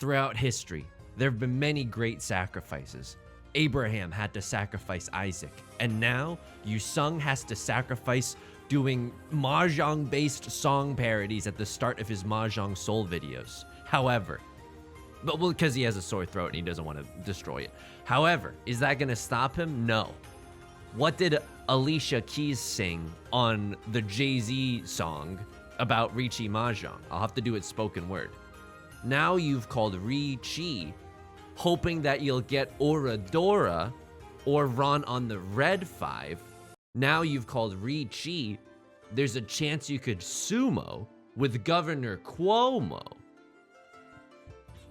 Throughout history, there have been many great sacrifices. Abraham had to sacrifice Isaac, and now Yusong has to sacrifice doing Mahjong-based song parodies at the start of his Mahjong Soul videos. However, because he has a sore throat and he doesn't want to destroy it. However, is that going to stop him? No. What did Alicia Keys sing on the Jay-Z song about Riichi Mahjong? I'll have to do it spoken word. Now you've called Riichi, hoping that you'll get Oradora or Ron on the Red 5. Now you've called Riichi. There's a chance you could sumo with Governor Cuomo.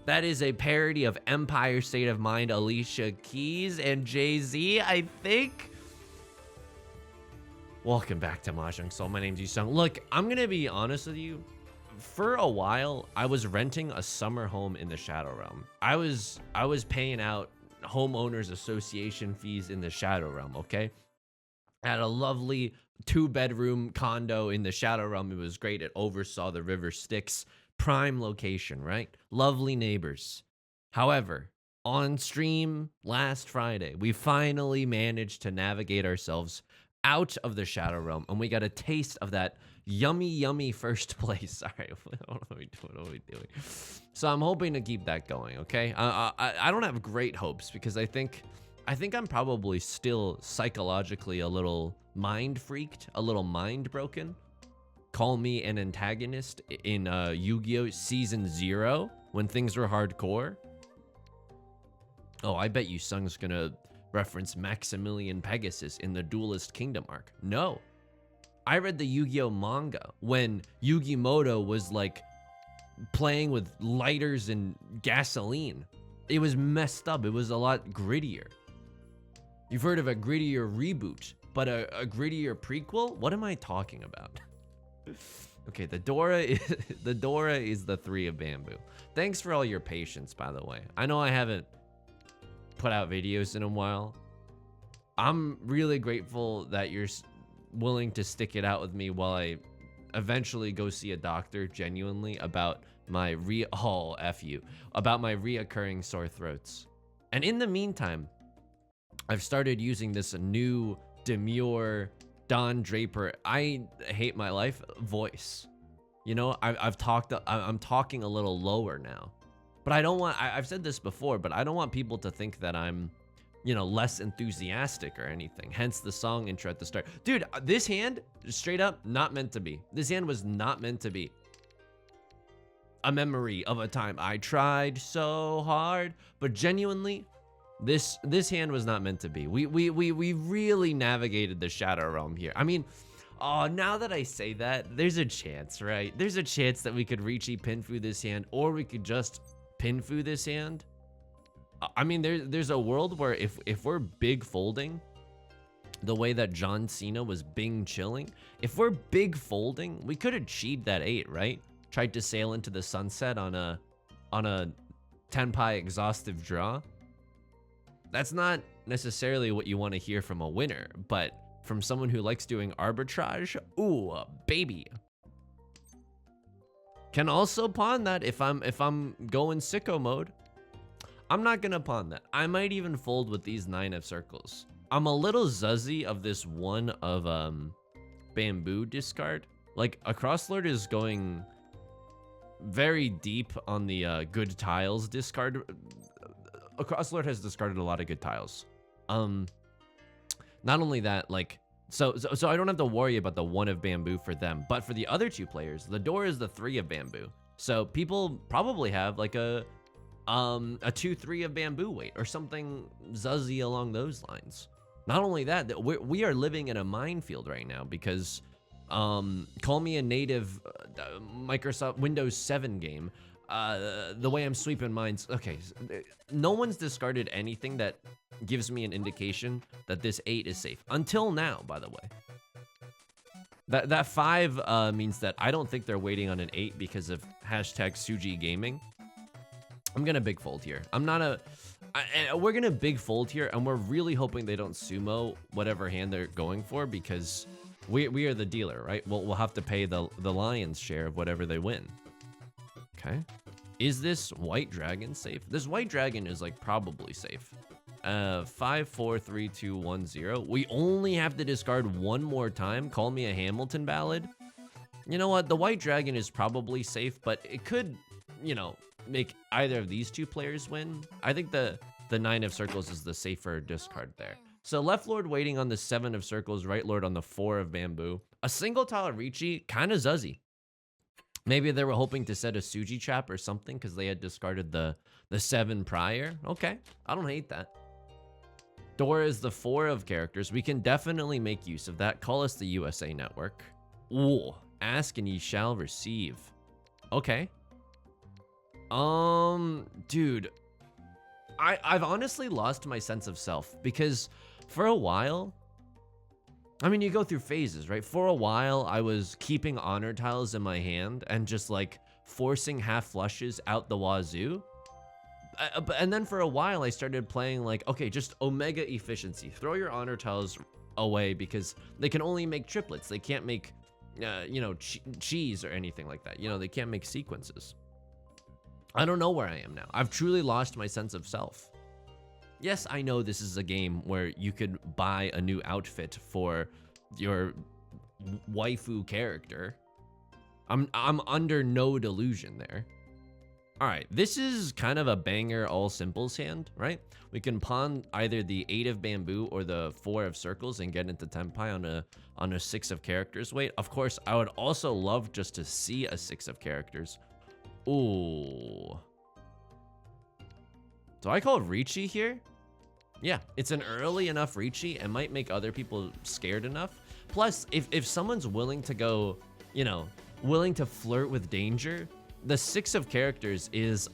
That is a parody of Empire State of Mind, Alicia Keys, and Jay-Z, I think. Welcome back to Mahjong Soul. My name's Yusong. Look, I'm gonna be honest with you. For a while, I was renting a summer home in the Shadow Realm. I was paying out homeowners association fees in the Shadow Realm, okay? I had a lovely 2-bedroom condo in the Shadow Realm. It was great. It oversaw the River Styx. Prime location, right? Lovely neighbors. However, on stream last Friday, we finally managed to navigate ourselves out of the Shadow Realm, and we got a taste of that yummy first place. Sorry, what are we doing? So I'm hoping to keep that going, okay? I don't have great hopes because I think I'm probably still psychologically a little mind freaked, a little mind broken. Call me an antagonist in Yu-Gi-Oh! Season 0 when things were hardcore. Oh, I bet Yusung's gonna reference Maximilian Pegasus in the Duelist Kingdom arc. No. I read the Yu-Gi-Oh! Manga when Yu-Gi-Moto was like playing with lighters and gasoline. It was messed up. It was a lot grittier. You've heard of a grittier reboot, but a grittier prequel? What am I talking about? Okay, the Dora is the 3 of bamboo. Thanks for all your patience, by the way. I know I haven't put out videos in a while. I'm really grateful that you're willing to stick it out with me while I eventually go see a doctor genuinely about my about my reoccurring sore throats. And in the meantime, I've started using this new demure Don Draper, I hate my life voice. You know, I'm talking a little lower now, but I don't want, I've said this before, but I don't want people to think that I'm, you know, less enthusiastic or anything. Hence the song intro at the start. Dude, this hand, straight up, not meant to be. This hand was not meant to be a memory of a time I tried so hard, but genuinely, this hand was not meant to be. We really navigated the Shadow Realm here. I mean, oh, now that I say that, there's a chance, right? There's a chance that we could Riichi Pinfu this hand, or we could just Pinfu this hand. I mean, there's a world where if we're big folding, the way that John Cena was Bing chilling, if we're big folding, we could have cheated that 8, right? Tried to sail into the sunset on a Tenpai exhaustive draw. That's not necessarily what you want to hear from a winner, but from someone who likes doing arbitrage, ooh, baby. Can also pawn that if I'm going sicko mode. I'm not gonna pawn that. I might even fold with these 9 of circles. I'm a little zuzzy of this 1 of bamboo discard. Like, a crosslord is going very deep on the good tiles discard. A crosslord has discarded a lot of good tiles. Not only that, like, so I don't have to worry about the 1 of bamboo for them, but for the other 2 players, the door is the 3 of bamboo. So people probably have like a 2-3 of bamboo weight or something zuzzy along those lines. Not only that, we are living in a minefield right now because call me a native Microsoft Windows 7 game. The way I'm sweeping mines, okay, no one's discarded anything that gives me an indication that this 8 is safe until now, by the way. That 5 means that I don't think they're waiting on an 8 because of hashtag Suji Gaming. I'm gonna big fold here. We're gonna big fold here, and we're really hoping they don't sumo whatever hand they're going for because we are the dealer, right? We'll have to pay the lion's share of whatever they win. Okay. Is this white dragon safe? This white dragon is like probably safe. 5, 4, 3, 2, 1, 0. We only have to discard one more time. Call me a Hamilton ballad. You know what? The white dragon is probably safe, but it could, you know, make either of these two players win. I think the 9 of circles is the safer discard there. So left lord waiting on the 7 of circles, right lord on the 4 of bamboo. A single tile Riichi, kind of zuzzy. Maybe they were hoping to set a Suji trap or something because they had discarded the 7 prior. Okay, I don't hate that. Dora is the 4 of characters. We can definitely make use of that. Call us the USA network. Ooh, ask and ye shall receive. Okay. Dude, I've honestly lost my sense of self because for a while, I mean, you go through phases, right? For a while, I was keeping honor tiles in my hand and just like forcing half flushes out the wazoo. And then for a while, I started playing like, okay, just omega efficiency. Throw your honor tiles away because they can only make triplets. They can't make, you know, cheese or anything like that. You know, they can't make sequences. I don't know where I am now. I've truly lost my sense of self. Yes, I know this is a game where you could buy a new outfit for your waifu character. I'm under no delusion there. All right, this is kind of a banger all simples hand, right? We can pawn either the 8 of bamboo or the 4 of circles and get into tenpai on a 6 of characters. Wait, of course, I would also love just to see a 6 of characters. Ooh. Do I call Riichi here? Yeah, it's an early enough Riichi and might make other people scared enough. Plus, if someone's willing to go, you know, willing to flirt with danger, the 6 of characters is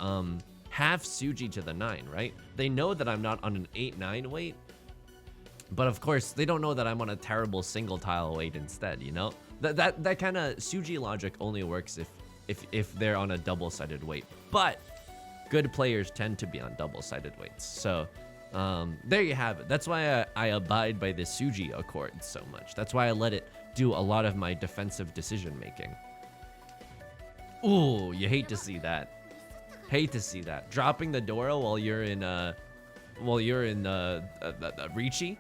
half Suji to the 9, right? They know that I'm not on an 8-9 weight, but of course they don't know that I'm on a terrible single tile weight instead, you know? That kind of Suji logic only works if they're on a double-sided weight, but good players tend to be on double-sided weights. So there you have it. That's why I abide by the Suji Accord so much. That's why I let it do a lot of my defensive decision making. Ooh, you hate to see that. Hate to see that. Dropping the Dora while you're in Riichi.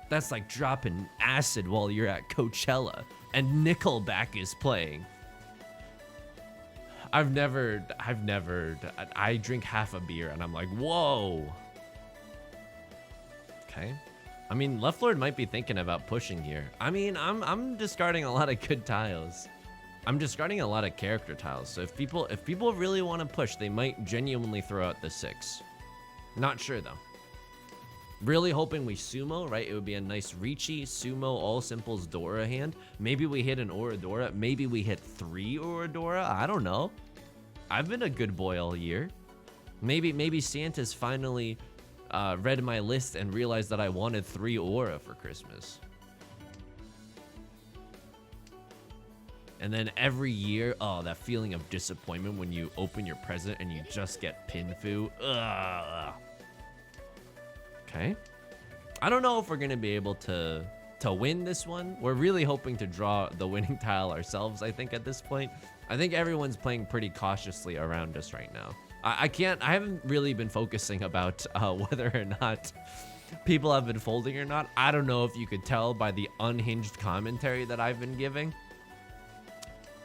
That's like dropping acid while you're at Coachella and Nickelback is playing. I drink half a beer and I'm like, whoa. Okay. I mean, left lord might be thinking about pushing here. I mean, I'm discarding a lot of good tiles. I'm discarding a lot of character tiles. So if people really want to push, they might genuinely throw out the 6. Not sure though. Really hoping we sumo, right? It would be a nice Riichi, sumo, all simples Dora hand. Maybe we hit an Oradora. Maybe we hit 3 Oradora. I don't know. I've been a good boy all year. Maybe Santa's finally read my list and realized that I wanted 3 Aura for Christmas. And then every year, oh, that feeling of disappointment when you open your present and you just get Pinfu. Ugh. Okay. I don't know if we're gonna be able to win this one. We're really hoping to draw the winning tile ourselves, I think, at this point. I think everyone's playing pretty cautiously around us right now. I haven't really been focusing about whether or not people have been folding or not. I don't know if you could tell by the unhinged commentary that I've been giving.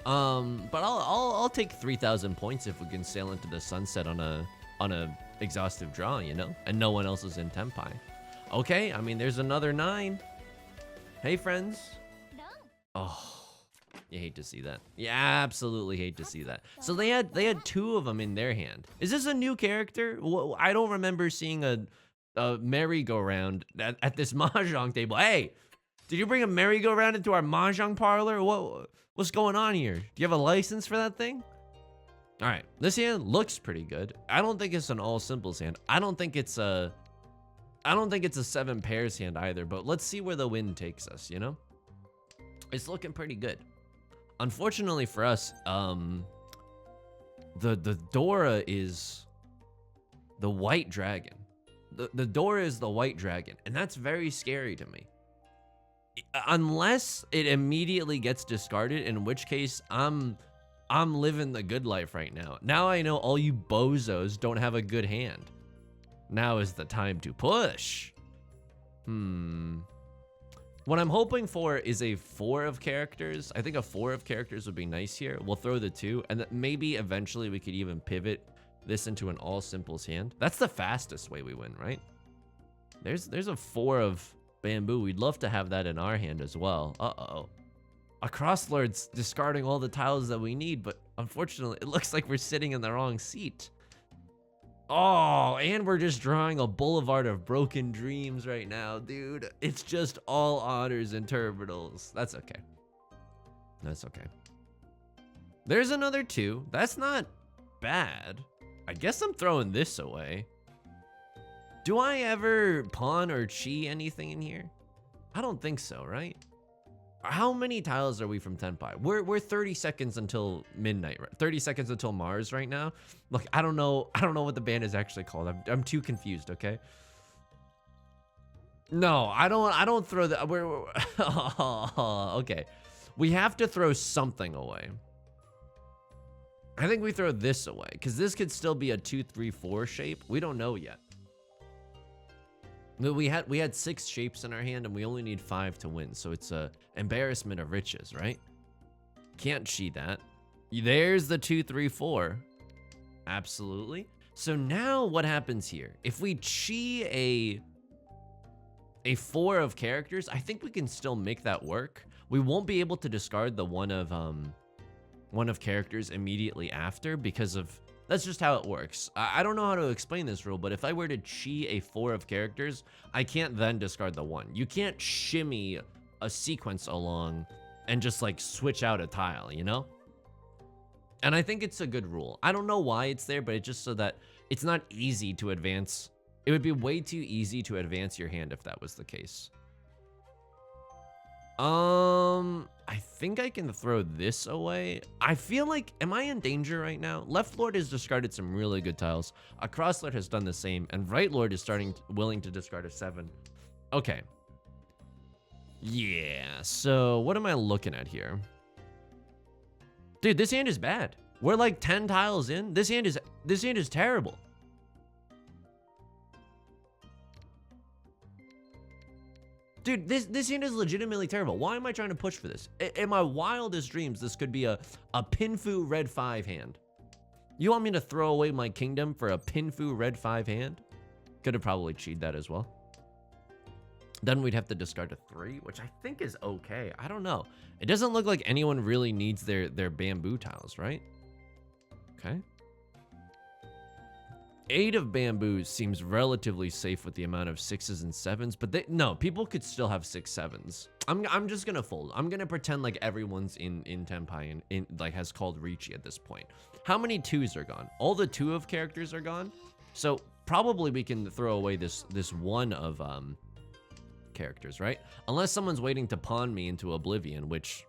But I'll take 3,000 points if we can sail into the sunset on a exhaustive draw, you know, and no one else is in tenpai. Okay, I mean, there's another 9. Hey, friends. Oh, you hate to see that. You absolutely hate to see that. So they had 2 of them in their hand. Is this a new character? I don't remember seeing a merry-go-round at this mahjong table. Hey, did you bring a merry-go-round into our mahjong parlor? What's going on here? Do you have a license for that thing? All right, this hand looks pretty good. I don't think it's an all simples hand. I don't think it's a 7 pairs hand either, but let's see where the wind takes us, you know? It's looking pretty good. Unfortunately for us, the Dora is the white dragon. The Dora is the white dragon, and that's very scary to me. Unless it immediately gets discarded, in which case I'm I'm living the good life right now. Now I know all you bozos don't have a good hand. Now is the time to push. What I'm hoping for is a 4 of characters. I think a 4 of characters would be nice here. We'll throw the 2, and maybe eventually we could even pivot this into an all simples hand. That's the fastest way we win, right? There's a 4 of bamboo. We'd love to have that in our hand as well. Uh-oh. A crosslord's discarding all the tiles that we need, but unfortunately, it looks like we're sitting in the wrong seat. Oh, and we're just drawing a boulevard of broken dreams right now, dude. It's just all honors and terminals. That's okay. That's okay. There's another 2. That's not bad. I guess I'm throwing this away. Do I ever pawn or chi anything in here? I don't think so, right? How many tiles are we from Tenpai? We're 30 seconds until midnight, right? 30 seconds until Mars right now. Look, I don't know what the band is actually called. I'm too confused, okay? No, I don't throw that. Okay. We have to throw something away. I think we throw this away because this could still be a 2, 3, 4 shape. We don't know yet. We had 6 shapes in our hand and we only need 5 to win. So it's a embarrassment of riches, right? Can't cheat that. There's the 2, 3, 4. Absolutely. So now what happens here? If we chi a 4 of characters, I think we can still make that work. We won't be able to discard the one of characters immediately after because of that's just how it works. I don't know how to explain this rule, but if I were to chi a 4 of characters, I can't then discard the 1. You can't shimmy a sequence along and just like switch out a tile, you know? And I think it's a good rule. I don't know why it's there, but it's just so that it's not easy to advance. It would be way too easy to advance your hand if that was the case. I think I can throw this away. I feel like, am I in danger right now? Left Lord has discarded some really good tiles. A Cross Lord has done the same, and Right Lord is willing to discard a 7. Okay. Yeah, so what am I looking at here? Dude, this hand is bad. We're like 10 tiles in. This hand is terrible. Dude, this hand is legitimately terrible. Why am I trying to push for this? In my wildest dreams, this could be a Pinfu red 5 hand. You want me to throw away my kingdom for a Pinfu red 5 hand? Could have probably cheated that as well. Then we'd have to discard a 3, which I think is okay. I don't know. It doesn't look like anyone really needs their bamboo tiles, right? Okay. 8 of bamboo seems relatively safe with the amount of 6s and 7s, but no, people could still have 6 7s. I'm just gonna fold. I'm gonna pretend like everyone's in Tenpai and like has called Riichi at this point. How many 2s are gone? All the 2 of characters are gone. So probably we can throw away this 1 of characters, right? Unless someone's waiting to pawn me into oblivion, which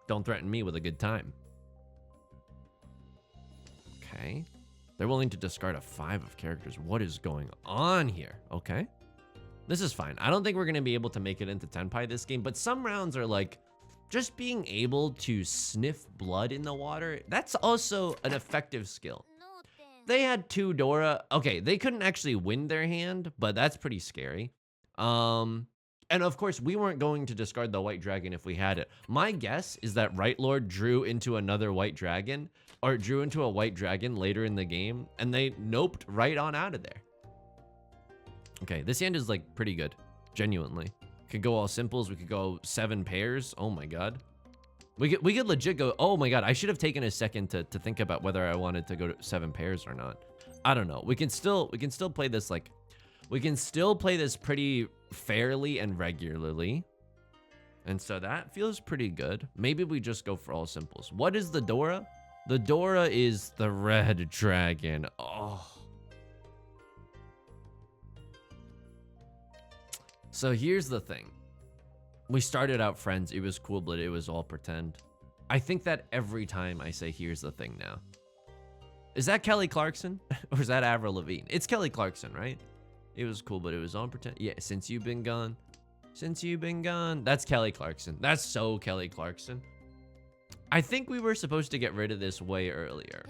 don't threaten me with a good time. Okay. They're willing to discard a 5 of characters. What is going on here? Okay. This is fine. I don't think we're going to be able to make it into Tenpai this game, but some rounds are like just being able to sniff blood in the water. That's also an effective skill. They had 2 Dora. Okay, they couldn't actually win their hand, but that's pretty scary. And of course, we weren't going to discard the white dragon if we had it. My guess is that Right Lord drew into another white dragon, or drew into a white dragon later in the game, and they noped right on out of there. Okay, this hand is like pretty good, genuinely. Could go all simples, we could go 7 pairs. Oh my god. We could legit go, oh my god, I should have taken a second to think about whether I wanted to go to 7 pairs or not. I don't know. We can still play this like, we can still play this pretty fairly and regularly. And so that feels pretty good. Maybe we just go for all simples. What is the Dora? The Dora is the red dragon. Oh. So here's the thing. We started out friends. It was cool, but it was all pretend. I think that every time I say, here's the thing now. Is that Kelly Clarkson? Or is that Avril Lavigne? It's Kelly Clarkson, right? It was cool, but it was on pretend. Yeah, since you've been gone. Since you've been gone. That's Kelly Clarkson. That's so Kelly Clarkson. I think we were supposed to get rid of this way earlier.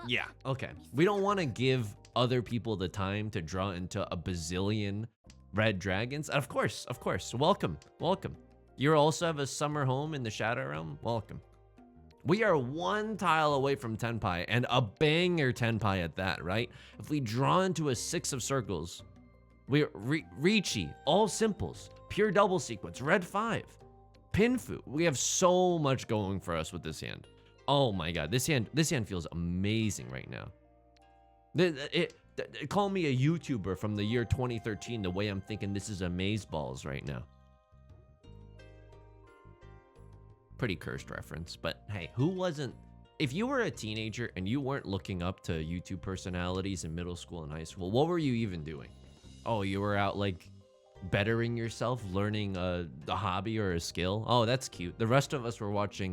Yeah, okay. We don't want to give other people the time to draw into a bazillion red dragons. Of course. Welcome. You also have a summer home in the Shadow Realm. Welcome. We are one tile away from Tenpai, and a banger Tenpai at that, right? If we draw into a 6 of circles, we're Riichi, all simples, pure double sequence, red 5, Pinfu. We have so much going for us with this hand. Oh my god, this hand feels amazing right now. Call me a YouTuber from the year 2013, the way I'm thinking this is amazeballs right now. Pretty cursed reference, but hey, who wasn't? If you were a teenager and you weren't looking up to YouTube personalities in middle school and high school, what were you even doing? Oh, you were out like bettering yourself, learning a hobby or a skill. Oh, that's cute. The rest of us were watching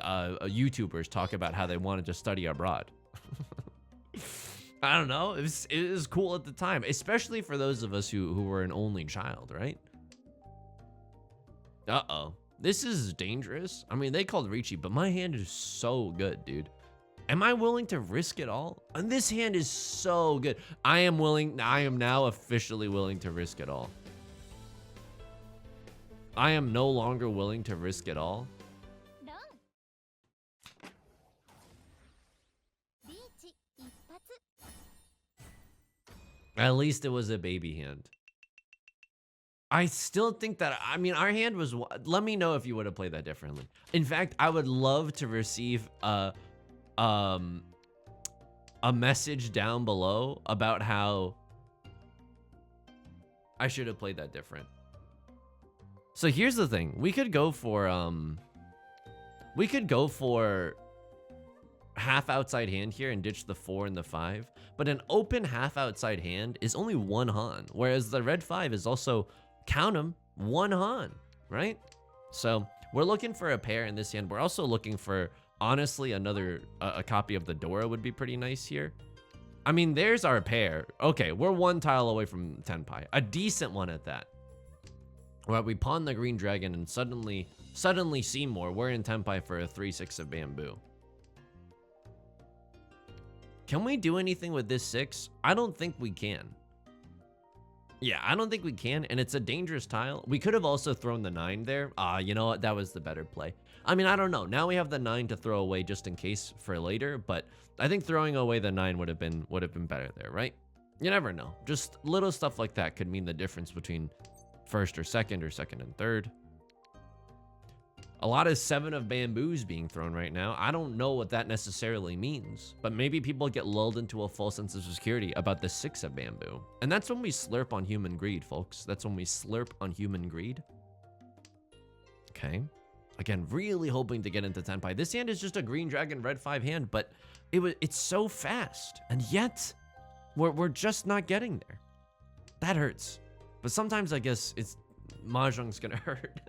YouTubers talk about how they wanted to study abroad. I don't know. It was cool at the time, especially for those of us who were an only child, right? Uh-oh. This is dangerous. I mean, they called Riichi, but my hand is so good, dude. Am I willing to risk it all? And this hand is so good. I am now officially willing to risk it all. I am no longer willing to risk it all. At least it was a baby hand. I still think that, I mean, our hand was, let me know if you would have played that differently. In fact, I would love to receive a message down below about how I should have played that different. So here's the thing. We could go for half outside hand here and ditch the 4 and the 5, but an open half outside hand is only 1 Han, whereas the red 5 is also, count them, 1 Han, right? So we're looking for a pair in this hand. We're also looking for, honestly, another a copy of the Dora would be pretty nice here. I mean, there's our pair. Okay, we're 1 tile away from Tenpai, a decent one at that. Well, we pawn the green dragon and suddenly Seymour, we're in Tenpai for a 3/6 of bamboo. Can we do anything with this 6? I don't think we can. Yeah, I don't think we can, and it's a dangerous tile. We could have also thrown the 9 there. You know what? That was the better play. I mean, I don't know. Now we have the 9 to throw away just in case for later, but I think throwing away the 9 would have been better there, right? You never know. Just little stuff like that could mean the difference between first or second and third. A lot of 7 of bamboos being thrown right now. I don't know what that necessarily means, but maybe people get lulled into a false sense of security about the 6 of bamboo. And that's when we slurp on human greed, folks. That's when we slurp on human greed. Okay. Again, really hoping to get into Tenpai. This hand is just a green dragon, red 5 hand, but it's so fast. And yet, we're just not getting there. That hurts. But sometimes I guess Mahjong's gonna hurt.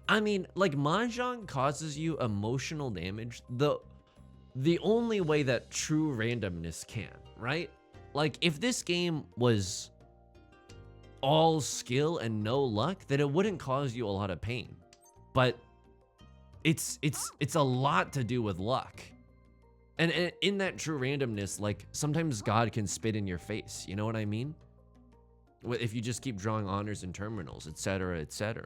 I mean, like, Mahjong causes you emotional damage the only way that true randomness can, right? Like, if this game was all skill and no luck, then it wouldn't cause you a lot of pain. But it's a lot to do with luck. And in that true randomness, like, sometimes God can spit in your face, you know what I mean? If you just keep drawing honors and terminals, etc., etc.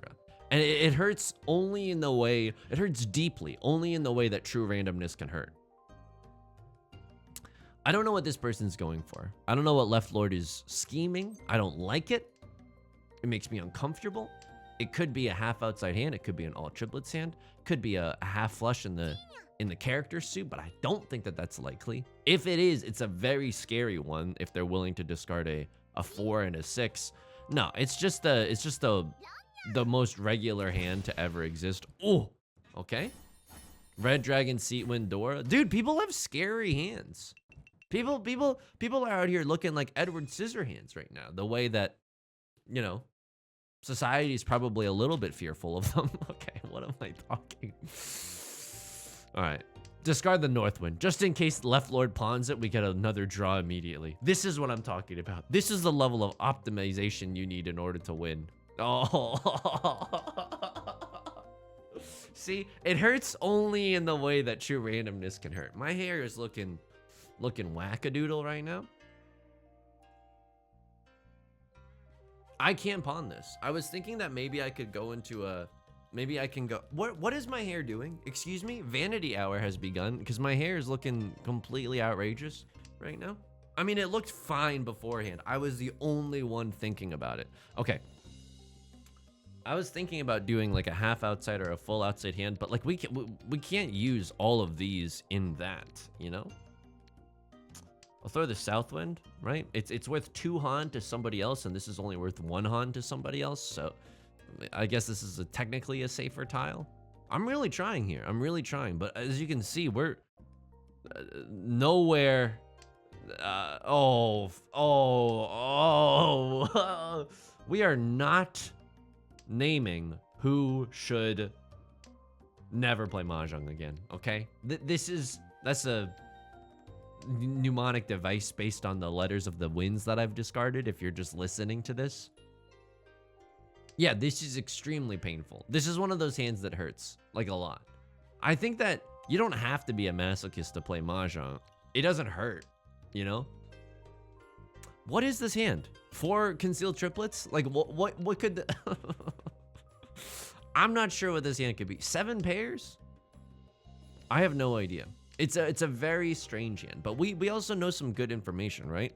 And it hurts only in the way, it hurts deeply, only in the way that true randomness can hurt. I don't know what this person's going for. I don't know what Left Lord is scheming. I don't like it. It makes me uncomfortable. It could be a half outside hand. It could be an all triplets hand. Could be a half flush in the character suit, but I don't think that that's likely. If it is, it's a very scary one if they're willing to discard a 4 and a 6. No, it's just the most regular hand to ever exist. Oh, okay. Red Dragon, Seat Wind, Dora. Dude, people have scary hands. People are out here looking like Edward Scissorhands right now. The way that, you know, society is probably a little bit fearful of them. Okay, what am I talking? All right. Discard the Northwind. Just in case Left Lord pawns it, we get another draw immediately. This is what I'm talking about. This is the level of optimization you need in order to win. Oh. See, it hurts only in the way that true randomness can hurt. My hair is looking wackadoodle right now. I can't pawn this. I was thinking that maybe I could go into a, maybe I can go, what is my hair doing? Excuse me, vanity hour has begun because my hair is looking completely outrageous right now. I mean, it looked fine beforehand. I was the only one thinking about it. Okay. I was thinking about doing like a half outside or a full outside hand, but like we can't use all of these in that, you know? I'll throw the Southwind, right? It's worth 2 Han to somebody else, and this is only worth 1 Han to somebody else, so I guess this is technically a safer tile. I'm really trying here. I'm really trying, but as you can see, we're nowhere. We are not naming who should never play Mahjong again, okay? That's a mnemonic device based on the letters of the wins that I've discarded if you're just listening to this. Yeah, this is extremely painful. This is one of those hands that hurts, like a lot. I think that you don't have to be a masochist to play Mahjong. It doesn't hurt, you know? What is this hand? 4 concealed triplets? Like, what could the... I'm not sure what this hand could be. 7 pairs? I have no idea. It's a very strange hand, but we also know some good information, right?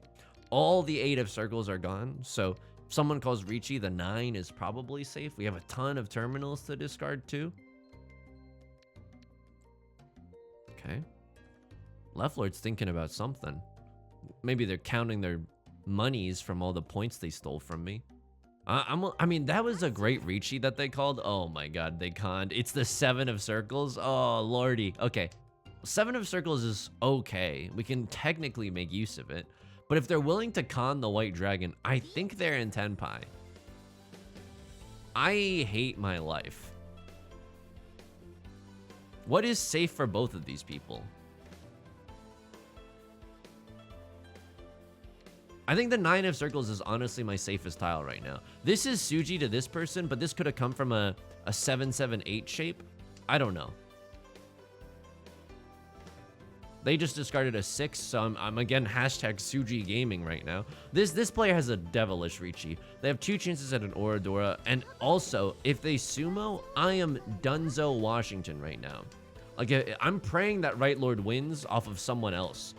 All the 8 of circles are gone, so if someone calls Riichi, the 9 is probably safe. We have a ton of terminals to discard too. Okay. Left Lord's thinking about something. Maybe they're counting their monies from all the points they stole from me. I mean, that was a great Riichi that they called. Oh my god, they conned. It's the 7 of circles. Oh lordy. Okay. 7 of circles is okay. We can technically make use of it. But if they're willing to con the white dragon, I think they're in Tenpai. I hate my life. What is safe for both of these people? I think the 9 of circles is honestly my safest tile right now. This is Suji to this person, but this could have come from a 7-7-8 shape. I don't know. They just discarded a 6, so I'm again hashtag Suji Gaming right now. This player has a devilish Riichi. They have 2 chances at an Oradora, and also, if they sumo, I am Dunzo Washington right now. Like, I'm praying that Right Lord wins off of someone else.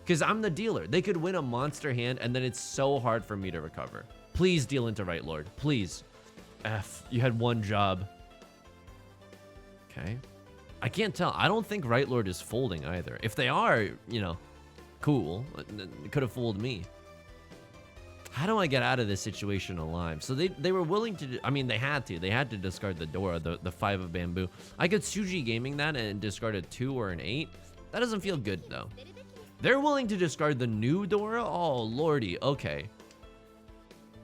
Because I'm the dealer. They could win a monster hand, and then it's so hard for me to recover. Please deal into Right Lord. Please. F, you had 1 job. Okay. I can't tell. I don't think Right Lord is folding either. If they are, you know, cool. It could have fooled me. How do I get out of this situation alive? So they were willing to, I mean, they had to discard the Dora, the 5 of bamboo. I could Suji Gaming that and discard a 2 or an 8. That doesn't feel good though. They're willing to discard the new Dora? Oh, lordy. Okay.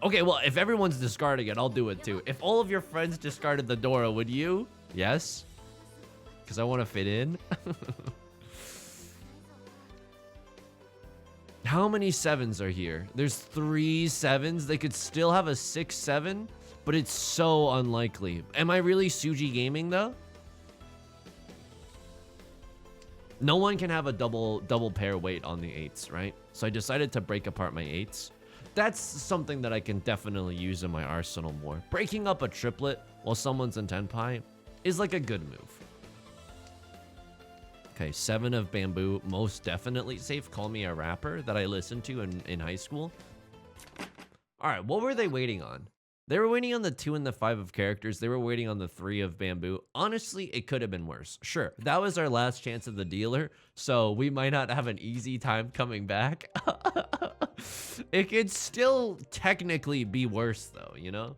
Okay, well, if everyone's discarding it, I'll do it too. If all of your friends discarded the Dora, would you? Yes? Because I want to fit in. How many 7s are here? There's 3 7s. They could still have a 6-7, but it's so unlikely. Am I really Suji Gaming though? No one can have a double pair weight on the 8s, right? So I decided to break apart my 8s. That's something that I can definitely use in my arsenal more. Breaking up a triplet while someone's in Tenpai is like a good move. Okay, 7 of bamboo, most definitely safe. Call me a rapper that I listened to in high school. All right, what were they waiting on? They were waiting on the 2 and the 5 of characters. They were waiting on the 3 of bamboo. Honestly, it could have been worse. Sure, that was our last chance of the dealer, so we might not have an easy time coming back. It could still technically be worse though, you know?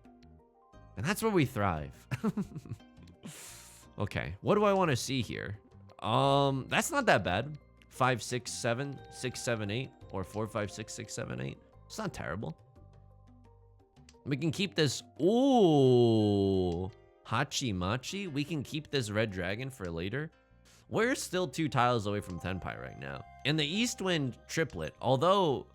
And that's where we thrive. Okay, what do I want to see here? That's not that bad. 5, 6, 7, 6, 7, 8, or 4, 5, 6, 6, 7, 8. It's not terrible. We can keep this. Ooh, Hachi Machi. We can keep this red dragon for later. We're still 2 tiles away from Tenpai right now. And the East Wind triplet, although,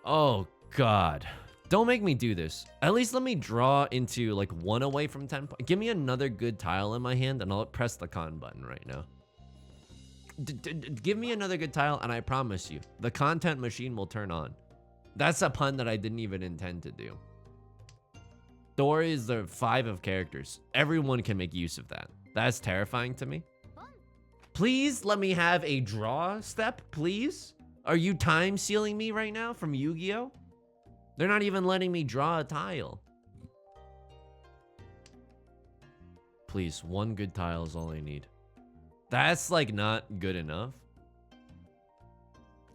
oh God, Don't make me do this. At least let me draw into like 1 away from 10. Give me another good tile in my hand and I'll press the con button right now. Give me another good tile and I promise you, the content machine will turn on. That's a pun that I didn't even intend to do. Door is the 5 of characters. Everyone can make use of that. That's terrifying to me. Please let me have a draw step, please. Are you time sealing me right now from Yu-Gi-Oh? They're not even letting me draw a tile. Please, 1 good tile is all I need. That's like not good enough.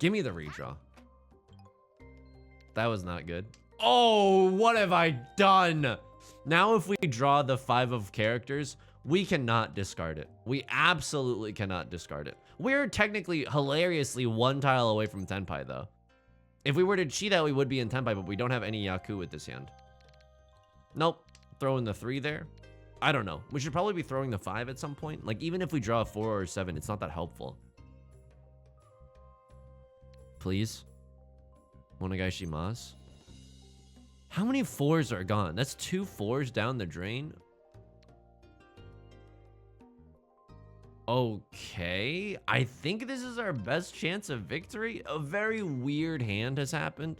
Give me the redraw. That was not good. Oh, what have I done? Now if we draw the 5 of characters, we cannot discard it. We absolutely cannot discard it. We're technically hilariously 1 tile away from Tenpai though. If we were to cheat out, we would be in Tenpai, but we don't have any Yaku with this hand. Nope. Throwing the 3 there. I don't know. We should probably be throwing the 5 at some point. Like, even if we draw a 4 or 7, it's not that helpful. Please. Monegaishimasu. How many 4s are gone? That's 2 4s down the drain. Okay. I think this is our best chance of victory. A very weird hand has happened.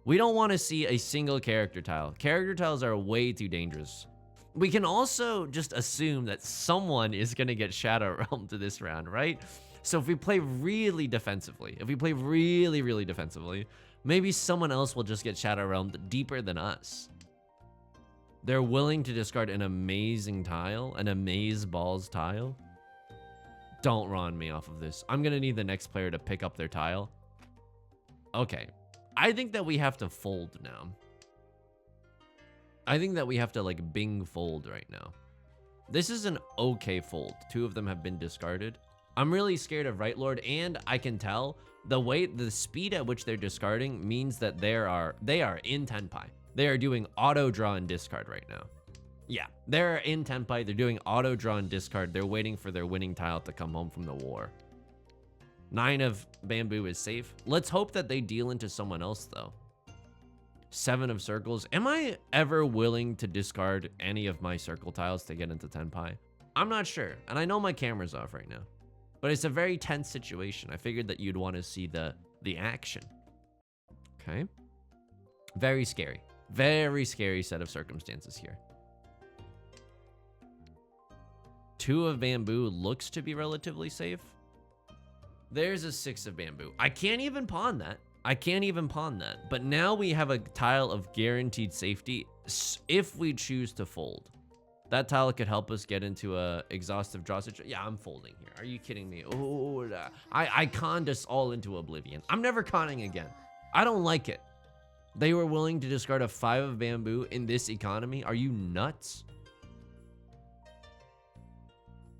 We don't want to see a single character tile. Character tiles are way too dangerous. We can also just assume that someone is going to get Shadow Realm to this round, right? So if we play really defensively, really defensively, maybe someone else will just get Shadow Realm deeper than us. They're willing to discard an amazing tile, an amaze balls tile. Don't run me off of this. I'm going to need the next player to pick up their tile. Okay. I think that we have to fold now. I think that we have to like Bing fold right now. This is an okay fold. 2 of them have been discarded. I'm really scared of Right Lord, and I can tell the speed at which they're discarding means that they are in Tenpai. They are doing auto draw and discard right now. Yeah, they're in Tenpai. They're doing auto draw and discard. They're waiting for their winning tile to come home from the war. 9 of bamboo is safe. Let's hope that they deal into someone else though. 7 of circles. Am I ever willing to discard any of my circle tiles to get into Tenpai? I'm not sure. And I know my camera's off right now, but it's a very tense situation. I figured that you'd want to see the action. Okay. Very scary. Very scary set of circumstances here. 2 of bamboo looks to be relatively safe. There's a 6 of bamboo. I can't even pawn that. But now we have a tile of guaranteed safety if we choose to fold. That tile could help us get into a exhaustive draw situation. Yeah, I'm folding here. Are you kidding me? Oh, I conned us all into oblivion. I'm never conning again. I don't like it. They were willing to discard a 5 of bamboo in this economy. Are you nuts?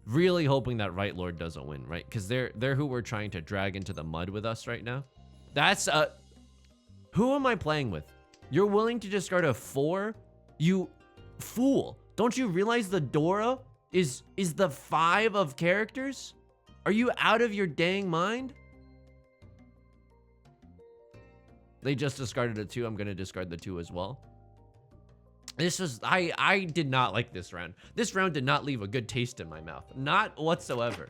Really hoping that Right Lord doesn't win, right? Because they're who we're trying to drag into the mud with us right now. That's who am I playing with? You're willing to discard a 4? You fool. Don't you realize the Dora is the 5 of characters? Are you out of your dang mind? They just discarded a 2. I'm going to discard the 2 as well. This was, I did not like this round. This round did not leave a good taste in my mouth. Not whatsoever.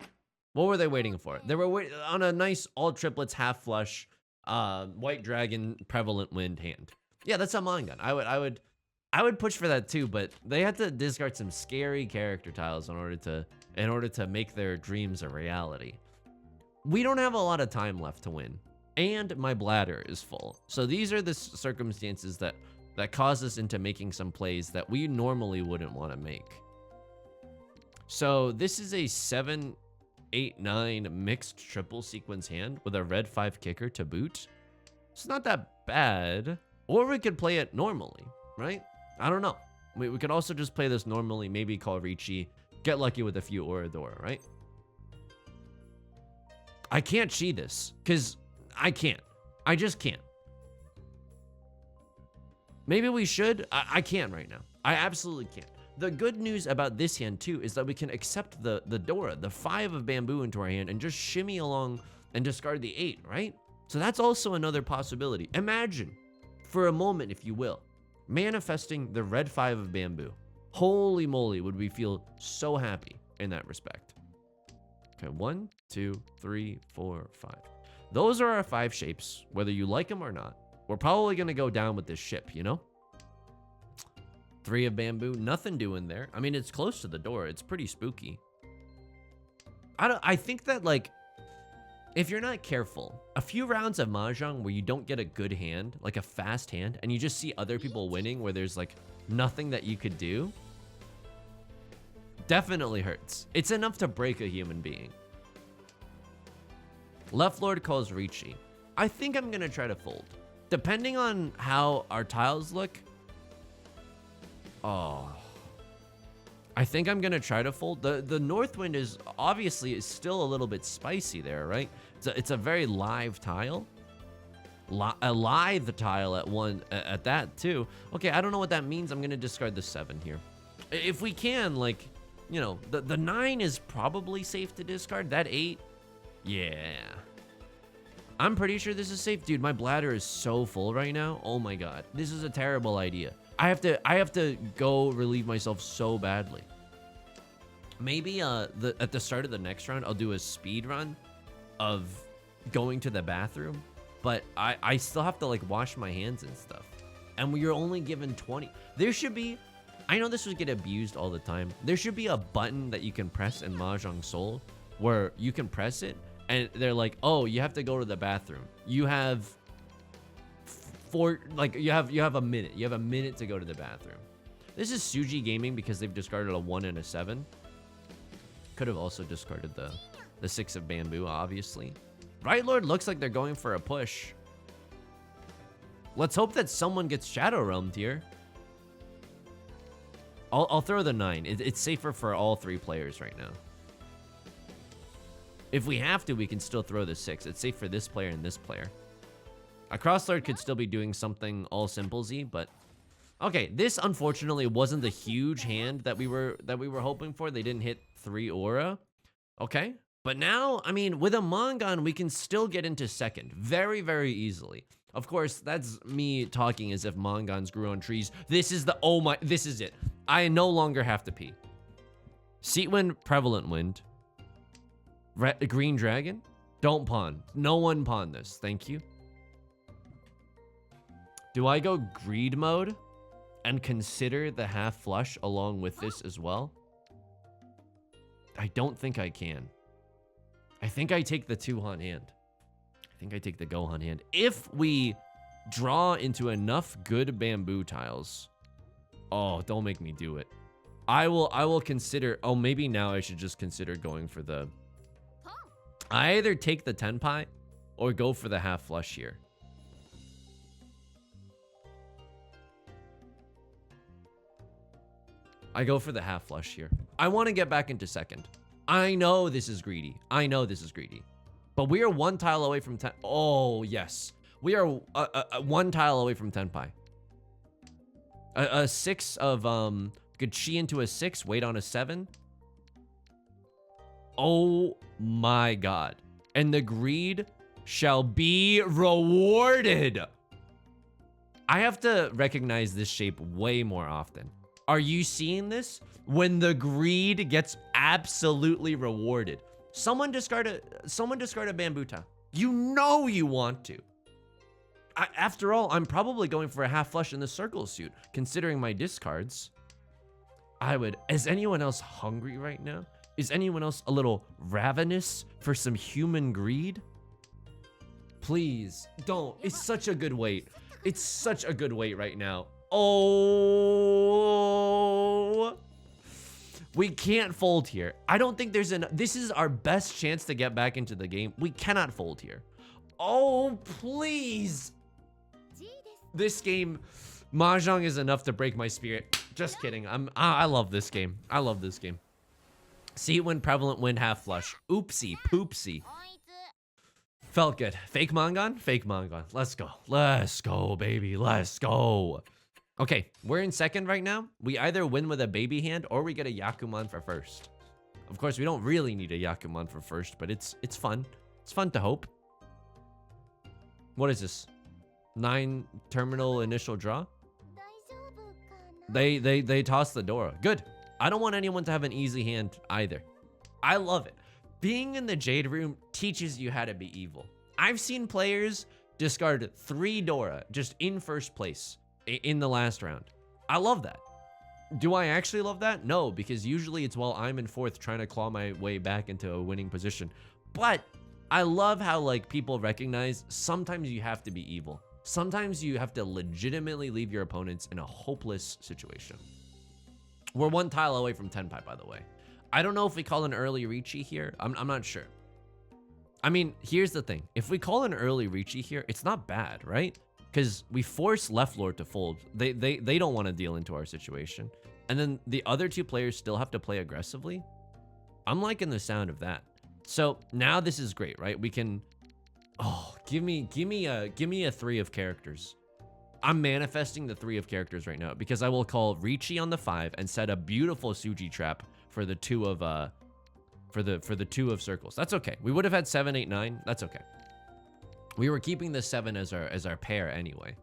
What were they waiting for? They were waiting on a nice all triplets, half flush, white dragon, prevalent wind hand. Yeah, that's a mine gun. I would push for that too, but they had to discard some scary character tiles in order to make their dreams a reality. We don't have a lot of time left to win, and my bladder is full. So these are the circumstances that cause us into making some plays that we normally wouldn't want to make. So this is a 7, 8, 9 mixed triple sequence hand with a red 5 kicker to boot. It's not that bad. Or we could play it normally, right? I don't know. We could also just play this normally, maybe call Riichi, get lucky with a few Oradora, right? I can't cheat this, because I can't. I just can't. Maybe we should. I can't right now. I absolutely can't. The good news about this hand too is that we can accept the Dora, the 5 of bamboo into our hand, and just shimmy along and discard the 8, right? So that's also another possibility. Imagine for a moment, if you will, manifesting the red 5 of bamboo. Holy moly, would we feel so happy in that respect. Okay, 1, 2, 3, 4, 5. Those are our 5 shapes, whether you like them or not. We're probably gonna go down with this ship, you know? 3 of bamboo, nothing doing there. I mean, it's close to the door. It's pretty spooky. I think that, like, if you're not careful, a few rounds of Mahjong where you don't get a good hand, like a fast hand, and you just see other people winning where there's like nothing that you could do, definitely hurts. It's enough to break a human being. Left Lord calls Riichi. I think I'm gonna try to fold. Depending on how our tiles look. Oh. I think I'm gonna try to fold. The north wind is obviously still a little bit spicy there, right? It's a very live tile. A live tile at that too. Okay, I don't know what that means. I'm gonna discard the 7 here. If we can, like, you know, the 9 is probably safe to discard. That 8, yeah. I'm pretty sure this is safe. Dude, my bladder is so full right now. Oh my god. This is a terrible idea. I have to go relieve myself so badly. Maybe at the start of the next round, I'll do a speed run of going to the bathroom, but I still have to like wash my hands and stuff. And you're only given 20. There should be, I know this would get abused all the time. There should be a button that you can press in Mahjong Soul where you can press it and they're like, oh, you have to go to the bathroom. You have you have a minute. You have a minute to go to the bathroom. This is Suji Gaming because they've discarded a 1 and a 7. Could have also discarded the 6 of bamboo, obviously. Right Lord looks like they're going for a push. Let's hope that someone gets Shadow Realmed here. I'll throw the 9. It's safer for all 3 players right now. If we have to, we can still throw the 6. It's safe for this player and this player. A Crosslord could still be doing something all simplesy, but okay. This unfortunately wasn't the huge hand that we were hoping for. They didn't hit 3 aura. Okay, but now, I mean, with a Mangan, we can still get into second very, very easily. Of course, that's me talking as if Mangans grew on trees. This is the, oh my, this is it. I no longer have to pee. Seat wind, prevalent wind. Green dragon. Don't pawn. No one pawn this. Thank you. Do I go greed mode and consider the half flush along with this as well? I don't think I can. I think I take the 2-han hand. I think I take the Gohan hand. If we draw into enough good bamboo tiles. Oh, don't make me do it. I will consider, oh, maybe now I should just consider going for the, I either take the tenpai or go for the half flush here. I go for the half flush here. I want to get back into second. I know this is greedy. I know this is greedy. But we are 1 tile away from 10. Oh, yes. We are 1 tile away from tenpai. A 6 of, could chi into a 6, wait on a 7. Oh my god. And the greed shall be rewarded. I have to recognize this shape way more often. Are you seeing this? When the greed gets absolutely rewarded. Someone discard a bamboo tile. You know you want to. After all, I'm probably going for a half flush in the circle suit, considering my discards. I would. Is anyone else hungry right now? Is anyone else a little ravenous for some human greed? Please, don't. It's such a good wait. It's such a good wait right now. Oh, we can't fold here. I don't think there's this is our best chance to get back into the game. We cannot fold here. Oh, please. This game, Mahjong is enough to break my spirit. Just kidding. I love this game. I love this game. See it when prevalent wind half flush. Oopsie poopsie. Felt good. Fake Mangan? Fake Mangan. Let's go. Let's go, baby. Let's go. Okay, we're in second right now. We either win with a baby hand or we get a Yakuman for first. Of course, we don't really need a Yakuman for first, but it's fun. It's fun to hope. What is this? 9 terminal initial draw. They toss the Dora. Good. I don't want anyone to have an easy hand either. I love it. Being in the Jade Room teaches you how to be evil. I've seen players discard 3 Dora just in first place in the last round. I love that. Do I actually love that? No, because usually it's while I'm in 4th trying to claw my way back into a winning position. But I love how like people recognize sometimes you have to be evil. Sometimes you have to legitimately leave your opponents in a hopeless situation. We're 1 tile away from Tenpai, by the way. I don't know if we call an early Riichi here. I'm not sure. I mean, here's the thing. If we call an early Riichi here, it's not bad, right? Because we force left lord to fold. They don't want to deal into our situation. And then the other 2 players still have to play aggressively. I'm liking the sound of that. So now this is great, right? We can, oh, give me a 3 of characters. I'm manifesting the 3 of characters right now because I will call Riichi on the 5 and set a beautiful Suji trap for the 2 of for the 2 of circles. That's okay. We would have had 7, 8, 9. That's okay. We were keeping the 7 as our pair anyway.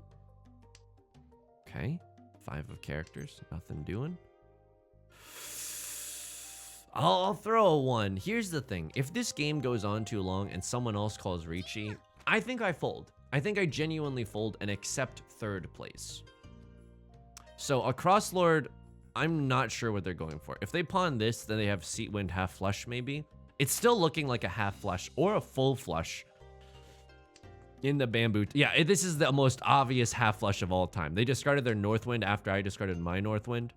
Okay, 5 of characters. Nothing doing. I'll throw a 1. Here's the thing. If this game goes on too long and someone else calls Riichi, I think I fold. I think I genuinely fold and accept 3rd place. So a cross lord, I'm not sure what they're going for. If they pawn this, then they have seat wind half flush maybe. It's still looking like a half flush or a full flush in the bamboo. Yeah, this is the most obvious half flush of all time. They discarded their north wind after I discarded my north wind.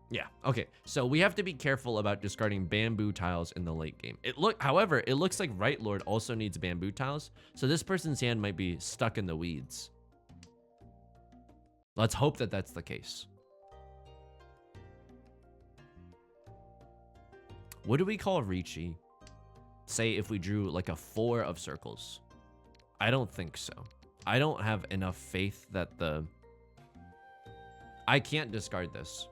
Yeah, okay. So we have to be careful about discarding bamboo tiles in the late game. However, it looks like right lord also needs bamboo tiles. So this person's hand might be stuck in the weeds. Let's hope that that's the case. What do we call Riichi? Say if we drew like a 4 of circles. I don't think so. I don't have enough faith that I can't discard this.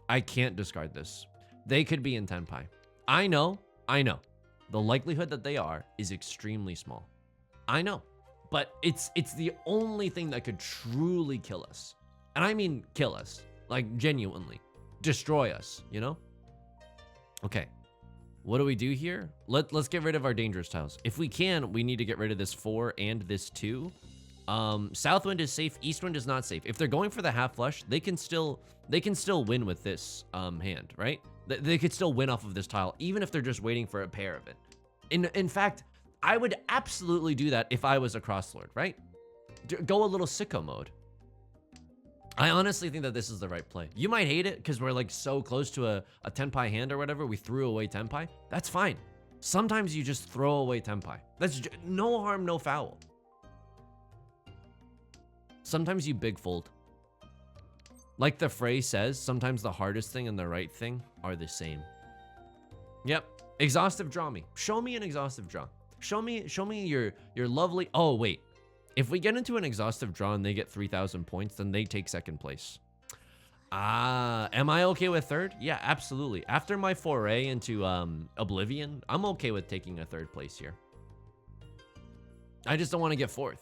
I can't discard this. They could be in Tenpai. I know. The likelihood that they are is extremely small. I know. But it's the only thing that could truly kill us. And I mean kill us. Like genuinely. Destroy us, you know? Okay. What do we do here? Let's get rid of our dangerous tiles. If we can, we need to get rid of this 4 and this 2. South wind is safe, east wind is not safe. If they're going for the half flush, they can still win with this hand, right? They could still win off of this tile, even if they're just waiting for a pair of it. In fact, I would absolutely do that if I was a crosslord, right? Go a little sicko mode. I honestly think that this is the right play. You might hate it because we're like so close to a Tenpai hand or whatever. We threw away Tenpai. That's fine. Sometimes you just throw away Tenpai. That's no harm, no foul. Sometimes you big fold. Like the phrase says, sometimes the hardest thing and the right thing are the same. Yep. Exhaustive draw me. Show me an exhaustive draw. Show me your lovely. Oh, wait. If we get into an exhaustive draw and they get 3,000 points, then they take 2nd place. Am I okay with 3rd? Yeah, absolutely. After my foray into Oblivion, I'm okay with taking a 3rd place here. I just don't want to get 4th.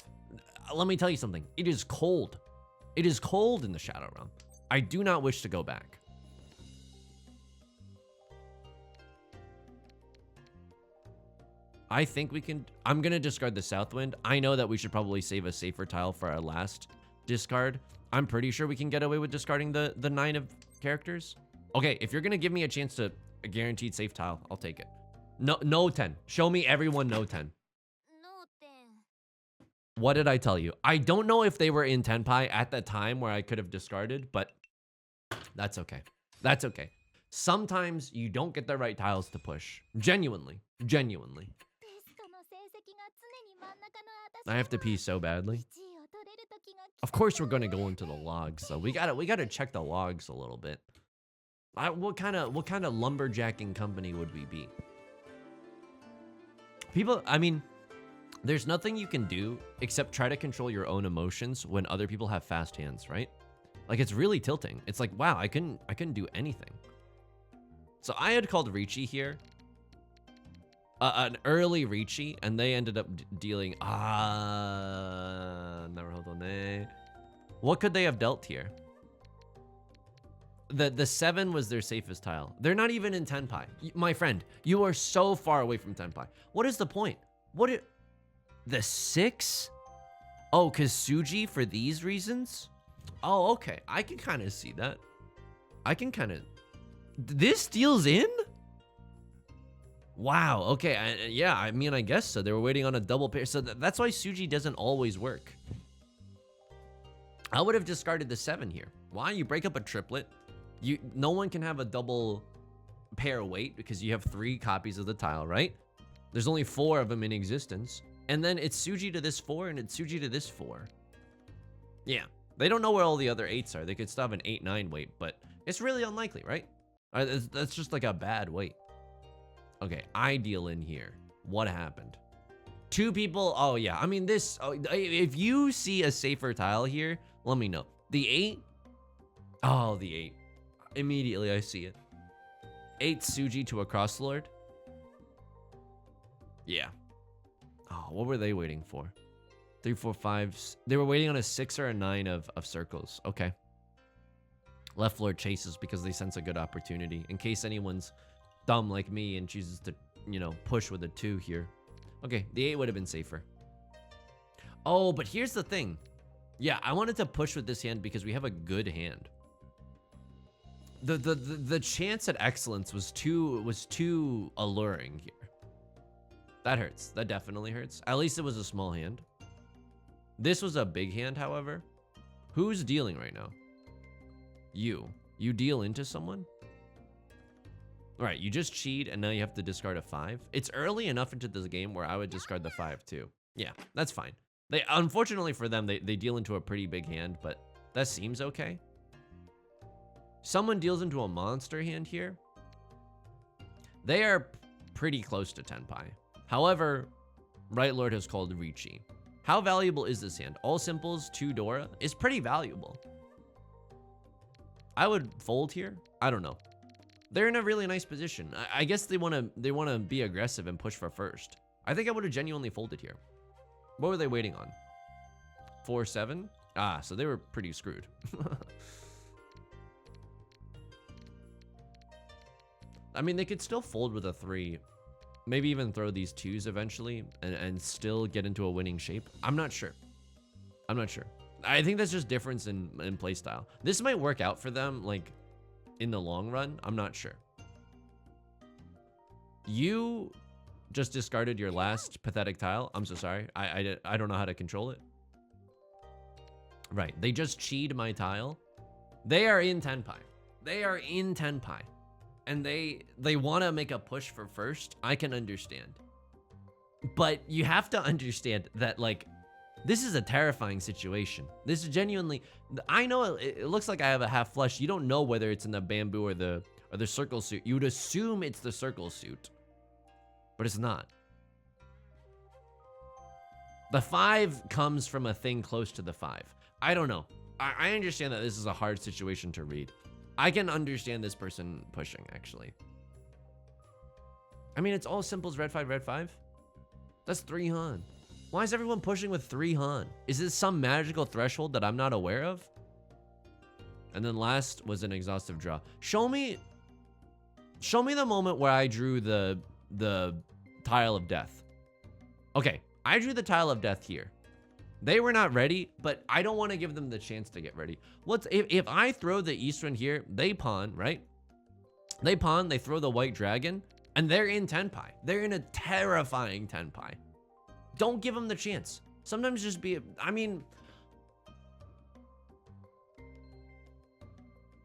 Let me tell you something. It is cold. It is cold in the Shadow Realm. I do not wish to go back. I think we can. I'm going to discard the South Wind. I know that we should probably save a safer tile for our last discard. I'm pretty sure we can get away with discarding the 9 of characters. Okay, if you're going to give me a chance to a guaranteed safe tile, I'll take it. No 10. Show me everyone no 10. What did I tell you? I don't know if they were in Tenpai at the time where I could have discarded, but that's okay. That's okay. Sometimes you don't get the right tiles to push. Genuinely. I have to pee so badly. Of course we're gonna go into the logs, so we gotta check the logs a little bit. What kind of lumberjacking company would we be? People, I mean, there's nothing you can do except try to control your own emotions when other people have fast hands, right? Like, it's really tilting. It's like, wow, I couldn't do anything. So I had called Riichi here. an early Riichi, and they ended up dealing. What could they have dealt here? The 7 was their safest tile. They're not even in Tenpai. My friend, you are so far away from Tenpai. What is the point? The 6? Oh, because Suji for these reasons? Oh, okay. I can kind of see that. This deals in? Wow, okay. Yeah, I mean, I guess so. They were waiting on a double pair. So that's why Suji doesn't always work. I would have discarded the 7 here. Why? You break up a triplet. No one can have a double pair weight because you have 3 copies of the tile, right? There's only 4 of them in existence. And then it's Suji to this 4 and it's Suji to this 4. Yeah. They don't know where all the other 8s are. They could still have an 8-9 weight, but it's really unlikely, right? That's just like a bad weight. Okay, I deal in here. What happened? 2 people. Oh, yeah. I mean, this. Oh, if you see a safer tile here, let me know. The 8. Oh, the 8. Immediately, I see it. 8 Suji to a Crosslord. Yeah. Oh, what were they waiting for? 3, 4, 5. They were waiting on a 6 or a 9 of circles. Okay. Left Lord chases because they sense a good opportunity. In case anyone's dumb like me and chooses to, you know, push with a 2 here. Okay, the 8 would have been safer. Oh, but here's the thing. Yeah, I wanted to push with this hand because we have a good hand. The chance at excellence was too alluring here. That hurts. That definitely hurts. At least it was a small hand. This was a big hand, however. Who's dealing right now? You. You deal into someone? All right, you just cheat, and now you have to discard a 5. It's early enough into this game where I would discard the 5 too. Yeah, that's fine. Unfortunately for them, they deal into a pretty big hand, but that seems okay. Someone deals into a monster hand here. They are pretty close to Tenpai. However, Right Lord has called Riichi. How valuable is this hand? All simples, 2 Dora is pretty valuable. I would fold here. I don't know. They're in a really nice position. I guess they want to be aggressive and push for first. I think I would have genuinely folded here. What were they waiting on? 4, 7? Ah, so they were pretty screwed. I mean, they could still fold with a 3. Maybe even throw these 2s eventually and still get into a winning shape. I'm not sure. I think that's just difference in playstyle. This might work out for them, like, in the long run. I'm not sure. You just discarded your last pathetic tile. I'm so sorry. I don't know how to control it. Right. They just cheated my tile. They are in Tenpai. And they want to make a push for first. I can understand. But you have to understand that, like, this is a terrifying situation. This is genuinely, I know it looks like I have a half flush. You don't know whether it's in the bamboo or the circle suit. You would assume it's the circle suit, but it's not. The 5 comes from a thing close to the 5. I don't know. I understand that this is a hard situation to read. I can understand this person pushing, actually. I mean, it's all simples, red 5, red 5. That's 3 Han. Why is everyone pushing with 3 Han? Is this some magical threshold that I'm not aware of? And then last was an exhaustive draw. Show me the moment where I drew the tile of death. Okay, I drew the tile of death here. They were not ready, but I don't want to give them the chance to get ready. If I throw the Eastern here, they pawn, right? They pawn, they throw the white dragon, and they're in Tenpai. They're in a terrifying Tenpai. Don't give them the chance. Sometimes just be, I mean,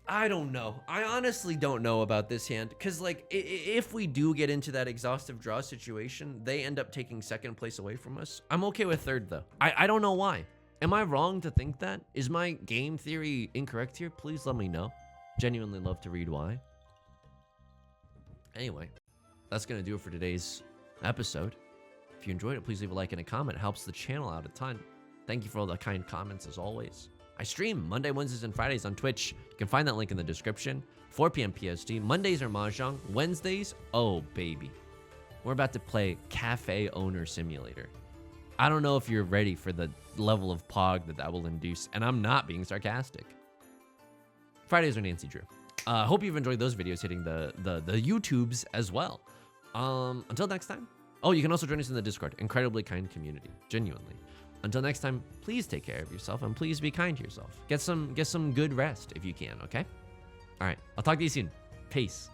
I don't know. I honestly don't know about this hand. Because, like, if we do get into that exhaustive draw situation, they end up taking second place away from us. I'm okay with third, though. I don't know why. Am I wrong to think that? Is my game theory incorrect here? Please let me know. Genuinely love to read why. Anyway, that's going to do it for today's episode. If you enjoyed it, please leave a like and a comment. It helps the channel out a ton. Thank you for all the kind comments, as always. I stream Monday, Wednesdays, and Fridays on Twitch. You can find that link in the description. 4 p.m. PST. Mondays are Mahjong. Wednesdays, oh baby. We're about to play Cafe Owner Simulator. I don't know if you're ready for the level of pog that will induce, and I'm not being sarcastic. Fridays are Nancy Drew. Hope you've enjoyed those videos hitting the YouTubes as well. Until next time. Oh, you can also join us in the Discord. Incredibly kind community, genuinely. Until next time, please take care of yourself and please be kind to yourself. Get some good rest if you can, okay? All right, I'll talk to you soon. Peace.